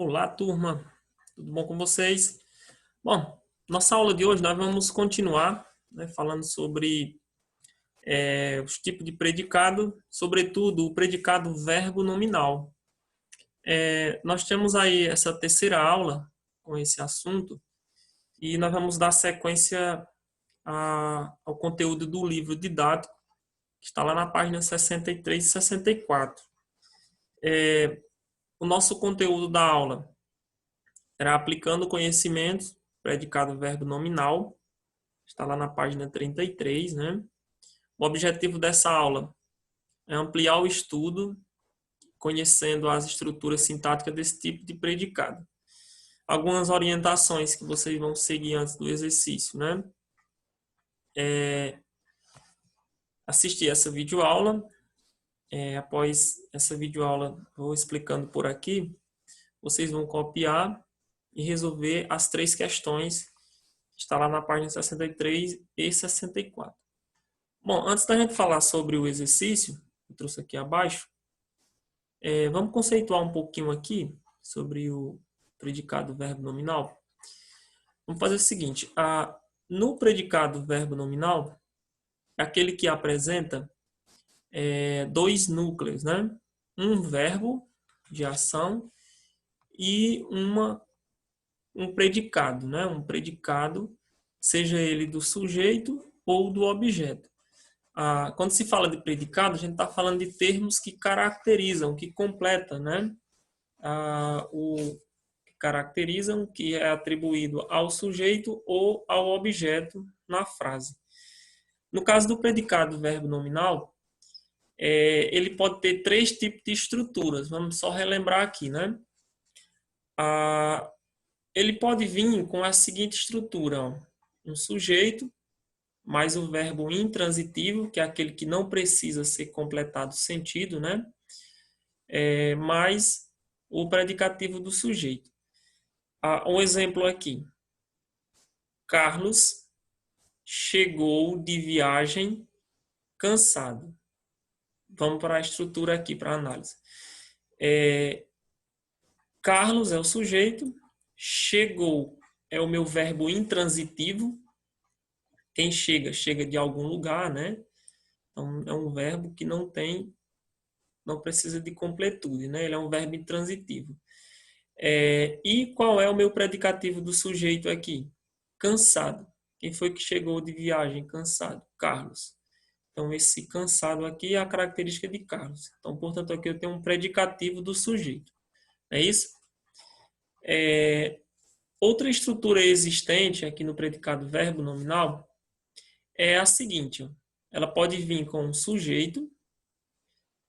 Olá, turma. Tudo bom com vocês? Bom, nossa aula de hoje nós vamos continuar, falando sobre os tipos de predicado, sobretudo o predicado verbo nominal. Nós temos aí essa terceira aula com esse assunto e nós vamos dar sequência ao conteúdo do livro didático, que está lá na página 63 e 64. O nosso conteúdo da aula será aplicando conhecimentos, predicado verbo nominal, está lá na página 33, né? O objetivo dessa aula é ampliar o estudo, conhecendo as estruturas sintáticas desse tipo de predicado. Algumas orientações que vocês vão seguir antes do exercício, né? Assistir essa videoaula. Após essa videoaula, vou explicando por aqui. Vocês vão copiar e resolver as 3 questões que está lá na página 63 e 64. Bom, antes da gente falar sobre o exercício, eu trouxe aqui abaixo, vamos conceituar um pouquinho aqui sobre o predicado verbo nominal. Vamos fazer o seguinte, no predicado verbo nominal, é aquele que apresenta 2 núcleos, né? Um verbo de ação e um predicado, né? Um predicado, seja ele do sujeito ou do objeto. Quando se fala de predicado, a gente está falando de termos que caracterizam, que completam, né? Que é atribuído ao sujeito ou ao objeto na frase. No caso do predicado verbo nominal, ele pode ter 3 tipos de estruturas. Vamos só relembrar aqui, né? Ele pode vir com a seguinte estrutura, ó. Um sujeito, mais o verbo intransitivo, que é aquele que não precisa ser completado sentido, né? Mais o predicativo do sujeito. Um exemplo aqui. Carlos chegou de viagem cansado. Vamos para a estrutura aqui, para a análise. Carlos é o sujeito, chegou é o meu verbo intransitivo. Quem chega, chega de algum lugar, né? Então, é um verbo que não precisa de completude, né? Ele é um verbo intransitivo. E qual é o meu predicativo do sujeito aqui? Cansado. Quem foi que chegou de viagem cansado? Carlos. Então, esse cansado aqui é a característica de Carlos. Então, portanto, aqui eu tenho um predicativo do sujeito. É isso? Outra estrutura existente aqui no predicado verbo nominal é a seguinte. Ó. Ela pode vir com um sujeito,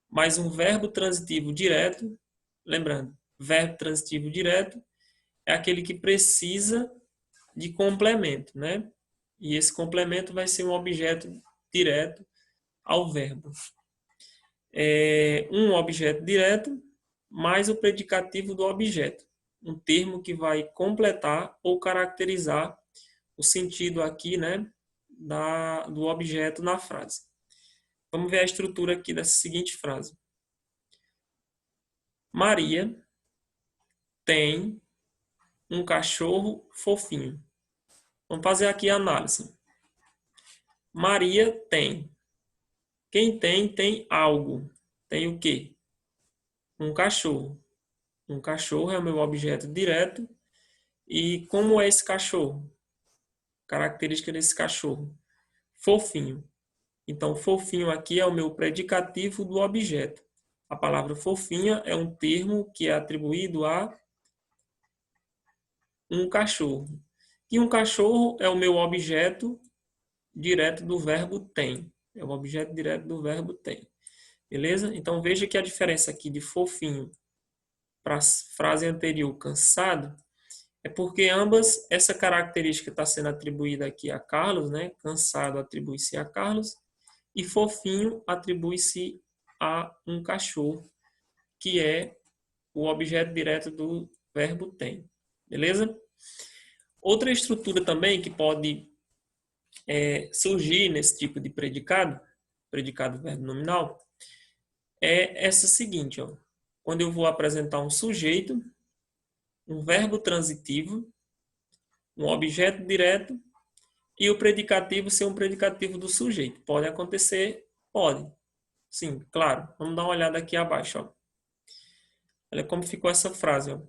mais um verbo transitivo direto. Lembrando, verbo transitivo direto é aquele que precisa de complemento, né? E esse complemento vai ser um objeto direto ao verbo. Um objeto direto mais o predicativo do objeto. Um termo que vai completar ou caracterizar o sentido aqui, né, do objeto na frase. Vamos ver a estrutura aqui dessa seguinte frase. Maria tem um cachorro fofinho. Vamos fazer aqui a análise. Maria tem. Quem tem algo. Tem o quê? Um cachorro. Um cachorro é o meu objeto direto. E como é esse cachorro? Característica desse cachorro. Fofinho. Então, fofinho aqui é o meu predicativo do objeto. A palavra fofinha é um termo que é atribuído a um cachorro. E um cachorro é o meu objeto direto do verbo tem. É o objeto direto do verbo tem. Beleza? Então, veja que a diferença aqui de fofinho para a frase anterior, cansado, é porque ambas, essa característica está sendo atribuída aqui a Carlos, né? Cansado atribui-se a Carlos. E fofinho atribui-se a um cachorro, que é o objeto direto do verbo tem. Beleza? Outra estrutura também que pode surgir nesse tipo de predicado verbo nominal, é essa seguinte. Ó. Quando eu vou apresentar um sujeito, um verbo transitivo, um objeto direto e o predicativo ser um predicativo do sujeito. Pode acontecer? Pode. Sim, claro. Vamos dar uma olhada aqui abaixo. Ó. Olha como ficou essa frase. Ó.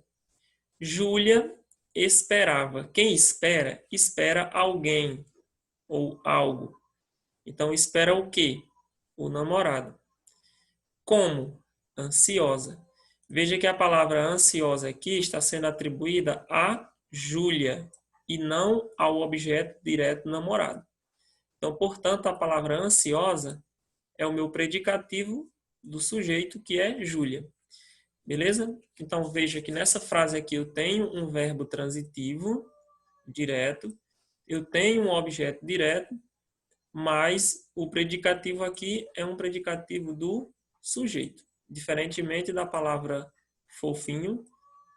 Júlia esperava. Quem espera? Espera alguém ou algo. Então, espera o quê? O namorado. Como? Ansiosa. Veja que a palavra ansiosa aqui está sendo atribuída a Júlia e não ao objeto direto namorado. Então, portanto, a palavra ansiosa é o meu predicativo do sujeito, que é Júlia. Beleza? Então, veja que nessa frase aqui eu tenho um verbo transitivo direto, eu tenho um objeto direto, mas o predicativo aqui é um predicativo do sujeito, diferentemente da palavra fofinho,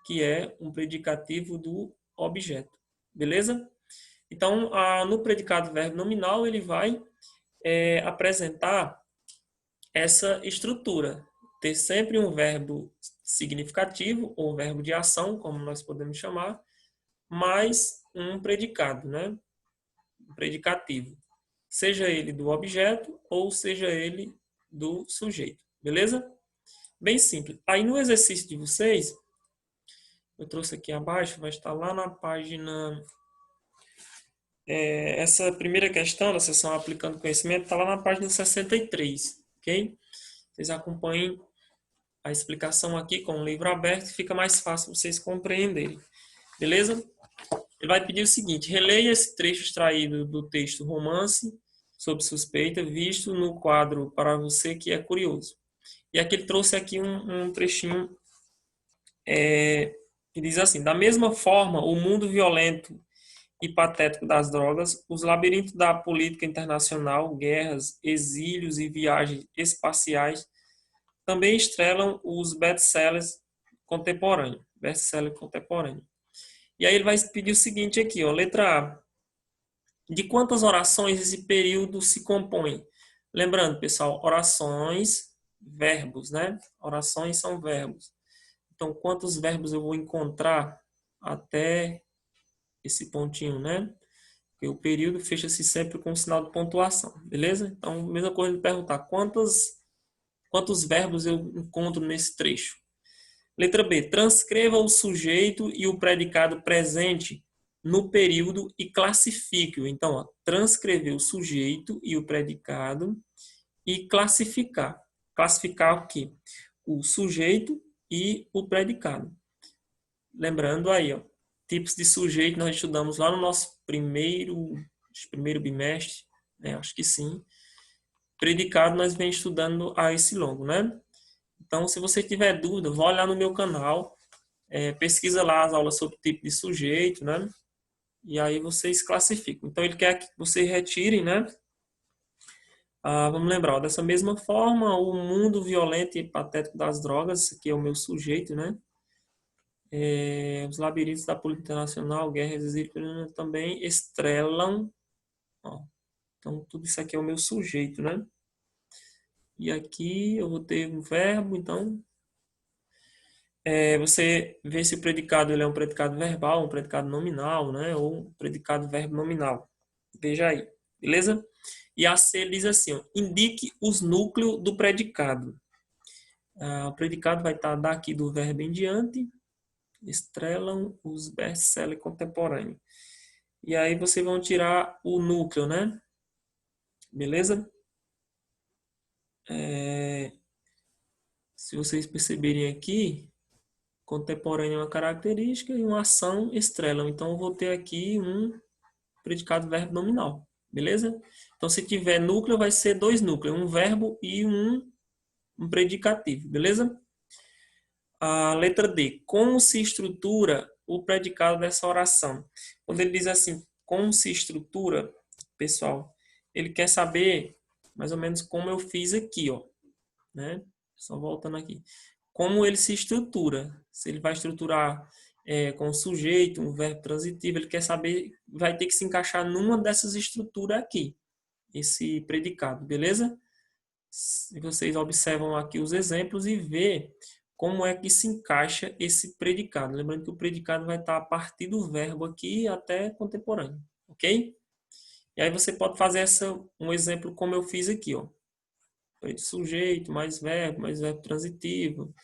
que é um predicativo do objeto. Beleza? Então, no predicado verbo nominal, ele vai apresentar essa estrutura. Ter sempre um verbo significativo, ou verbo de ação, como nós podemos chamar, mais um predicado, né? Um predicativo. Seja ele do objeto ou seja ele do sujeito. Beleza? Bem simples. Aí no exercício de vocês, eu trouxe aqui abaixo, vai estar lá na página... essa primeira questão da seção Aplicando Conhecimento está lá na página 63, ok? Vocês acompanhem a explicação aqui com o livro aberto, fica mais fácil vocês compreenderem. Beleza? Ele vai pedir o seguinte: releia esse trecho extraído do texto Romance sob Suspeita, visto no quadro Para Você que é Curioso. E aqui ele trouxe aqui um trechinho que diz assim: da mesma forma, o mundo violento e patético das drogas, os labirintos da política internacional, guerras, exílios e viagens espaciais também estrelam os best-sellers contemporâneos. Best-seller contemporâneo. E aí ele vai pedir o seguinte aqui, ó, letra A. De quantas orações esse período se compõe? Lembrando, pessoal, orações, verbos, né? Orações são verbos. Então, quantos verbos eu vou encontrar até esse pontinho, né? Porque o período fecha-se sempre com um sinal de pontuação, beleza? Então, mesma coisa de perguntar quantos verbos eu encontro nesse trecho. Letra B. Transcreva o sujeito e o predicado presente no período e classifique-o. Então, ó, transcrever o sujeito e o predicado e classificar. Classificar o quê? O sujeito e o predicado. Lembrando aí, ó, tipos de sujeito nós estudamos lá no nosso primeiro bimestre, né? Acho que sim. Predicado nós vem estudando a esse longo, né? Então, se você tiver dúvida, vá olhar no meu canal, pesquisa lá as aulas sobre tipo de sujeito, né? E aí vocês classificam. Então, ele quer que vocês retirem, né? Vamos lembrar, ó, dessa mesma forma, o mundo violento e patético das drogas, esse aqui é o meu sujeito, né? Os labirintos da política internacional, guerras, exílios também estrelam. Ó. Então, tudo isso aqui é o meu sujeito, né? E aqui eu vou ter um verbo, então você vê se o predicado ele é um predicado verbal, um predicado nominal, né? Ou um predicado verbo nominal. Veja aí, beleza? E a C diz assim, ó, indique os núcleos do predicado. O predicado vai estar daqui do verbo em diante, estrelam os best-sellers contemporâneos. E aí vocês vão tirar o núcleo, né? Beleza? Se vocês perceberem aqui, contemporâneo é uma característica e uma ação estrelam. Então, eu vou ter aqui um predicado verbo nominal. Beleza? Então, se tiver núcleo, vai ser dois núcleos. Um verbo e um predicativo. Beleza? A letra D. Como se estrutura o predicado dessa oração? Quando ele diz assim, como se estrutura, pessoal, ele quer saber mais ou menos como eu fiz aqui, ó. Né? Só voltando aqui. Como ele se estrutura. Se ele vai estruturar com o sujeito, um verbo transitivo, ele quer saber, vai ter que se encaixar numa dessas estruturas aqui, esse predicado, beleza? E vocês observam aqui os exemplos e vê como é que se encaixa esse predicado. Lembrando que o predicado vai estar a partir do verbo aqui até contemporâneo, ok? E aí você pode fazer um exemplo como eu fiz aqui, ó. Sujeito, mais verbo transitivo,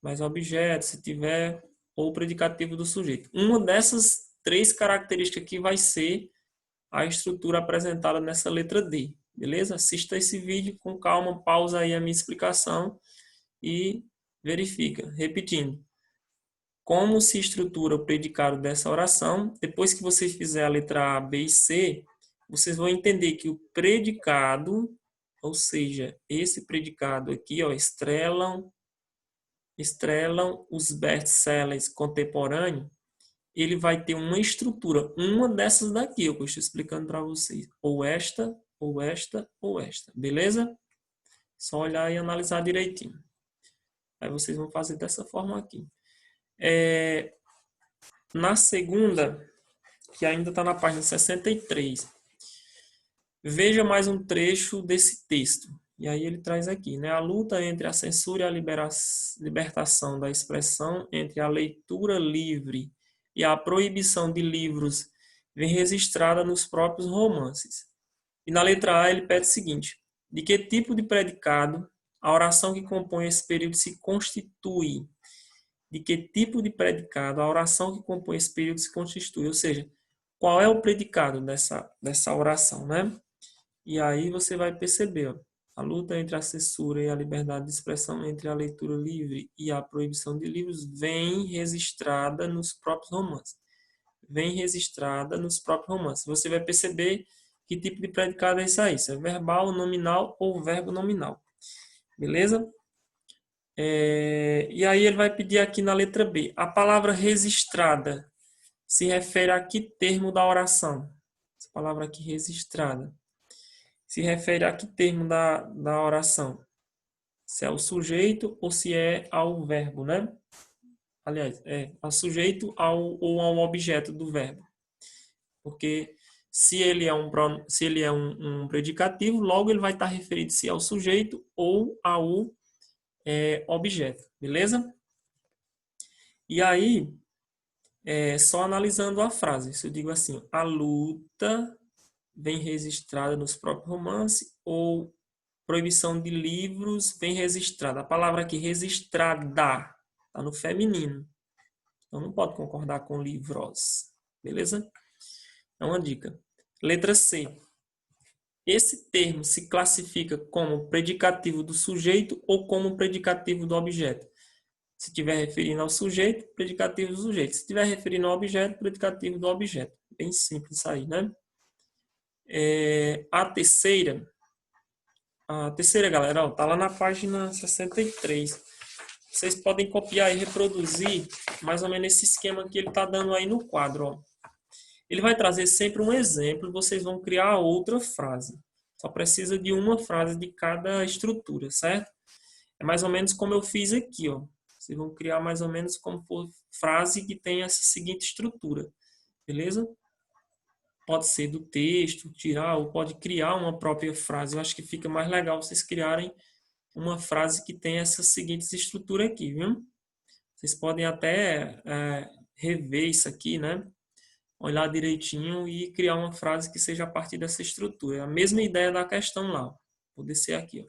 mais objeto, se tiver, ou predicativo do sujeito. Uma dessas 3 características aqui vai ser a estrutura apresentada nessa letra D, beleza? Assista esse vídeo com calma, pausa aí a minha explicação e verifica. Repetindo, como se estrutura o predicado dessa oração. Depois que você fizer a letra A, B e C, vocês vão entender que o predicado, ou seja, esse predicado aqui, ó, estrelam os best-sellers contemporâneos, ele vai ter uma estrutura, uma dessas daqui, eu estou explicando para vocês. Ou esta, ou esta, ou esta. Beleza? Só olhar e analisar direitinho. Aí vocês vão fazer dessa forma aqui. Na segunda, que ainda está na página 63, veja mais um trecho desse texto. E aí ele traz aqui, né? A luta entre a censura e a libertação da expressão, entre a leitura livre e a proibição de livros, vem registrada nos próprios romances. E na letra A ele pede o seguinte: de que tipo de predicado a oração que compõe esse período se constitui? De que tipo de predicado a oração que compõe esse período se constitui? Ou seja, qual é o predicado dessa oração, né? E aí você vai perceber, ó, a luta entre a censura e a liberdade de expressão, entre a leitura livre e a proibição de livros, vem registrada nos próprios romances. Vem registrada nos próprios romances. Você vai perceber que tipo de predicado é isso aí. Se é verbal, nominal ou verbo nominal. Beleza? E aí ele vai pedir aqui na letra B. A palavra registrada se refere a que termo da oração? Essa palavra aqui, registrada, se refere a que termo da oração? Se é o sujeito ou se é ao verbo, né? Aliás, ao sujeito ou ao objeto do verbo. Porque se ele é um predicativo, logo ele vai estar referido-se ao sujeito ou ao objeto, beleza? E aí, só analisando a frase, se eu digo assim, a luta vem registrada nos próprios romances, ou proibição de livros vem registrada. A palavra aqui, registrada, está no feminino. Então não pode concordar com livros, beleza? É uma dica. Letra C. Esse termo se classifica como predicativo do sujeito ou como predicativo do objeto. Se estiver referindo ao sujeito, predicativo do sujeito. Se estiver referindo ao objeto, predicativo do objeto. Bem simples isso aí, né? A terceira, galera, está lá na página 63. Vocês podem copiar e reproduzir mais ou menos esse esquema que ele está dando aí no quadro. Ó. Ele vai trazer sempre um exemplo, vocês vão criar outra frase. Só precisa de uma frase de cada estrutura, certo? É mais ou menos como eu fiz aqui, ó. Vocês vão criar mais ou menos como for frase que tem essa seguinte estrutura, beleza? Pode ser do texto, tirar, ou pode criar uma própria frase. Eu acho que fica mais legal vocês criarem uma frase que tem essa seguinte estrutura aqui, viu? Vocês podem até rever isso aqui, né? Olhar direitinho e criar uma frase que seja a partir dessa estrutura. É a mesma ideia da questão lá. Ó. Vou descer aqui. Ó.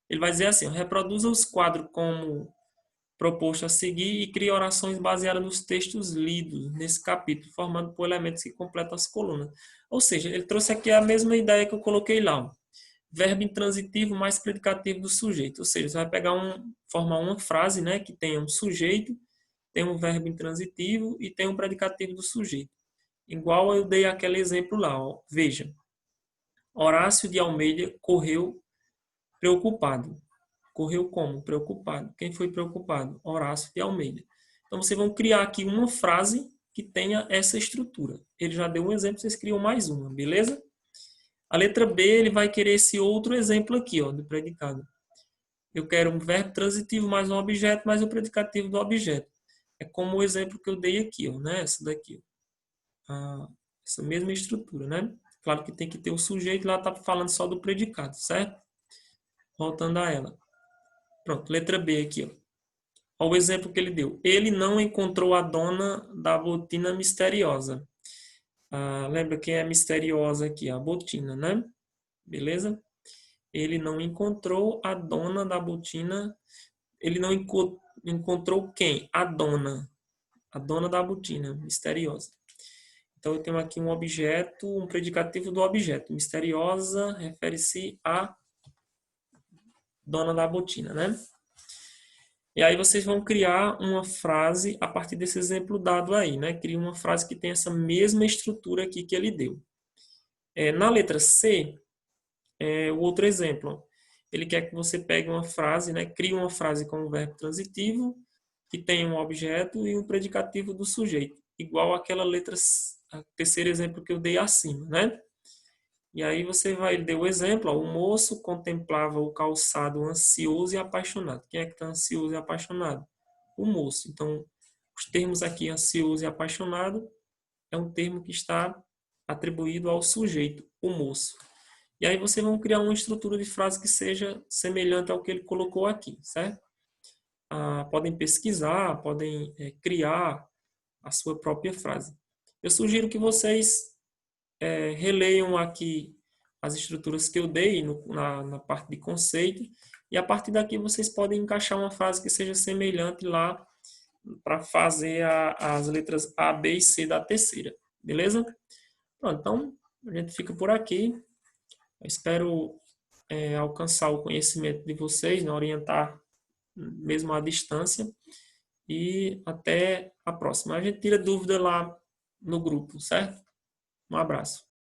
Ele vai dizer assim, ó, reproduza os quadros como proposto a seguir e crie orações baseadas nos textos lidos nesse capítulo, formando por elementos que completam as colunas. Ou seja, ele trouxe aqui a mesma ideia que eu coloquei lá. Ó. Verbo intransitivo mais predicativo do sujeito. Ou seja, você vai pegar formar uma frase, né, que tenha um sujeito, tem um verbo intransitivo e tem um predicativo do sujeito. Igual eu dei aquele exemplo lá. Ó. Veja, Horácio de Almeida correu preocupado. Correu como? Preocupado. Quem foi preocupado? Horácio de Almeida. Então, vocês vão criar aqui uma frase que tenha essa estrutura. Ele já deu um exemplo, vocês criam mais uma, beleza? A letra B, ele vai querer esse outro exemplo aqui, ó, do predicado. Eu quero um verbo transitivo mais um objeto, mais o predicativo do objeto. É como o exemplo que eu dei aqui, ó, né? Essa daqui. Essa mesma estrutura, né? Claro que tem que ter o sujeito, lá está falando só do predicado, certo? Voltando a ela. Pronto, letra B aqui, ó. Olha o exemplo que ele deu. Ele não encontrou a dona da botina misteriosa. Lembra quem é misteriosa aqui? A botina, né? Beleza? Ele não encontrou a dona da botina. Ele não encontrou quem? A dona. A dona da botina misteriosa. Então, eu tenho aqui um objeto, um predicativo do objeto. Misteriosa refere-se à dona da botina, né? E aí vocês vão criar uma frase a partir desse exemplo dado aí, né? Cria uma frase que tem essa mesma estrutura aqui que ele deu. Na letra C, o outro exemplo. Ele quer que você pegue uma frase, né? Crie uma frase com um verbo transitivo que tem um objeto e um predicativo do sujeito, igual àquela letra, a terceiro exemplo que eu dei acima, né? E aí você vai ler o exemplo, ó, o moço contemplava o calçado ansioso e apaixonado. Quem é que está ansioso e apaixonado? O moço. Então, os termos aqui, ansioso e apaixonado, é um termo que está atribuído ao sujeito, o moço. E aí vocês vão criar uma estrutura de frase que seja semelhante ao que ele colocou aqui, certo? Podem pesquisar, podem criar a sua própria frase. Eu sugiro que vocês releiam aqui as estruturas que eu dei na parte de conceito e a partir daqui vocês podem encaixar uma frase que seja semelhante lá para fazer as letras A, B e C da terceira. Beleza? Pronto, então a gente fica por aqui. Eu espero alcançar o conhecimento de vocês, né, orientar mesmo à distância. E até a próxima. A gente tira dúvida lá no grupo, certo? Um abraço.